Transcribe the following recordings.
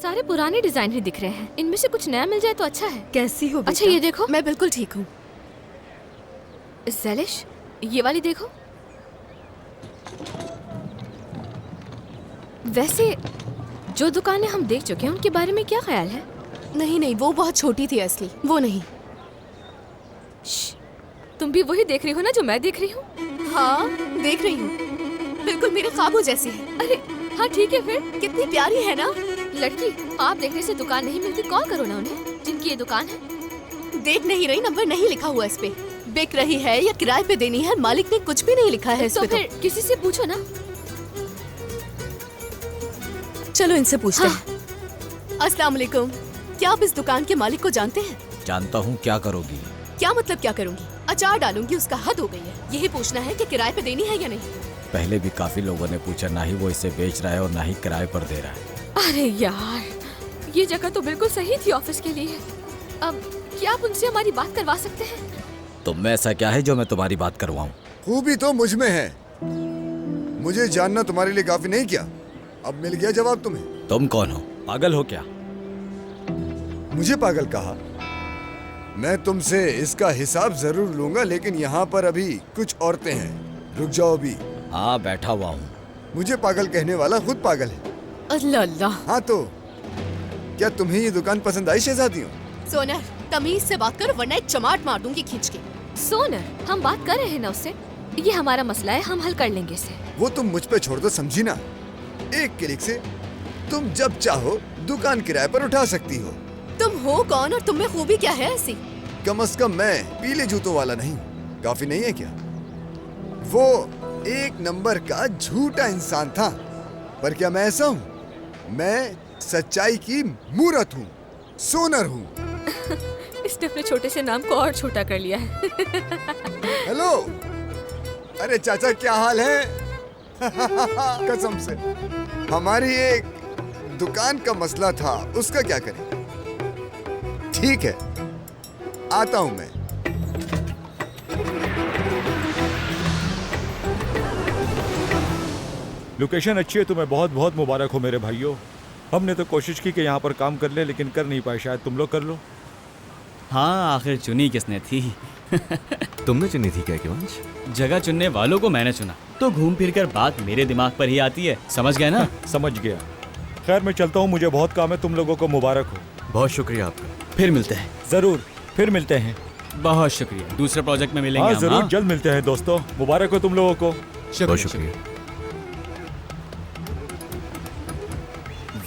सारे पुराने डिजाइन ही दिख रहे हैं। इनमें से कुछ नया मिल जाए तो अच्छा है। कैसी हो बेटा? अच्छा ये देखो। मैं बिल्कुल ठीक हूँ। ज़ैलिश, ये वाली देखो। वैसे जो दुकानें हम देख चुके हैं उनके बारे में क्या ख्याल है? नहीं नहीं, वो बहुत छोटी थी असली, वो नहीं। तुम भी वही देख रही हो ना जो मैं देख रही हूँ? हाँ देख रही हूँ, बिल्कुल मेरे ख्वाबों जैसी है। अरे हाँ ठीक है, फिर कितनी प्यारी है ना लड़की। आप देखने से दुकान नहीं मिलती, कॉल करो ना उन्हें जिनकी ये दुकान है। देख नहीं रही, नंबर नहीं लिखा हुआ इस पे। बिक रही है या किराए पे देनी है, मालिक ने कुछ भी नहीं लिखा है इस तो पे। फिर किसी से पूछो ना। चलो इनसे पूछते हैं। अस्सलाम वालेकुम, क्या आप इस दुकान के मालिक को जानते हैं? जानता हूँ, क्या करोगी? क्या मतलब क्या करूंगी? अचार डालूंगी, उसका हद हो गई है। यही पूछना है कि किराए पे देनी है या नहीं। पहले भी काफी लोगों ने पूछा, ना ही वो इसे बेच रहा है और ना ही किराए पर दे रहा है। अरे यार, ये जगह तो बिल्कुल सही थी ऑफिस के लिए। अब क्या आप उनसे हमारी बात करवा सकते हैं? तुम में ऐसा क्या है जो मैं तुम्हारी बात करवाऊँ? खूबी तो मुझ में है। मुझे जानना तुम्हारे लिए काफी नहीं क्या? अब मिल गया जवाब तुम्हें। तुम कौन हो? पागल हो क्या? मुझे पागल कहा? मैं तुमसे इसका हिसाब जरूर लूंगा, लेकिन यहाँ पर अभी कुछ औरतें हैं। रुक जाओ अभी। हाँ बैठा हुआ हूँ। मुझे पागल कहने वाला खुद पागल है। अल्लाह अल्लाह। हाँ तो क्या तुम्हें ये दुकान पसंद आई शहजादियों? सोनर, तमीज से बात कर वरना एक चमाट मार दूंगी खींच के। सोनर, हम बात कर रहे हैं ना उससे। ये हमारा मसला है, हम हल कर लेंगे इसे। वो तुम मुझ पे छोड़ दो, समझी ना। एक क्लिक से तुम जब चाहो दुकान किराए पर उठा सकती हो। तुम हो कौन और तुम में खूबी क्या है ऐसी? कम से कम मैं पीले जूतों वाला नहीं। काफी नहीं है क्या? वो एक नंबर का झूठा इंसान था, पर क्या मैं ऐसा हूँ? मैं सच्चाई की मूरत हूँ, सोनर हूँ। इसने अपने छोटे से नाम को और छोटा कर लिया है। हेलो, अरे चाचा क्या हाल है? कसम से हमारी एक दुकान का मसला था, उसका क्या करें? ठीक है, आता हूं मैं। लोकेशन अच्छी है, तुम्हें बहुत बहुत मुबारक हो मेरे भाइयों। हमने तो कोशिश की कि यहाँ पर काम कर ले, लेकिन कर नहीं पाए। शायद तुम लोग कर लो। हाँ, आखिर चुनी किसने थी? तुमने चुनी थी क्या वंश? जगह चुनने वालों को मैंने चुना, तो घूम फिर कर बात मेरे दिमाग पर ही आती है। समझ गए ना? समझ गया। खैर मैं चलता हूँ, मुझे बहुत काम है। तुम लोगों को मुबारक हो। बहुत शुक्रिया आपका। फिर मिलते हैं। जरूर, फिर मिलते हैं। बहुत शुक्रिया। दूसरे प्रोजेक्ट में मिलेंगे हाँ हम, जरूर, हाँ? जल्द मिलते हैं दोस्तों। मुबारक हो तुम लोगों को। बहुत शुक्रिया।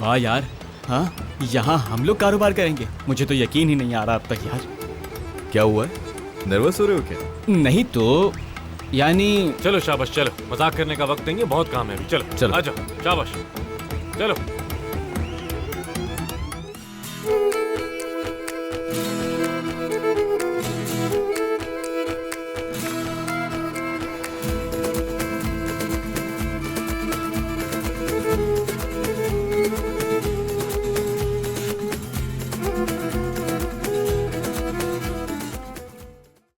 वाह यार, हाँ यहाँ हम लोग कारोबार करेंगे। मुझे तो यकीन ही नहीं आ रहा अब तक यार। क्या हुआ है? नर्वस हो रहे हो क्या? नहीं तो यानी चलो शाबाश, चलो मजाक करने का वक्त नहीं है, बहुत काम है अभी। चलो चलो। आ जाओ, शाबाश, चलो।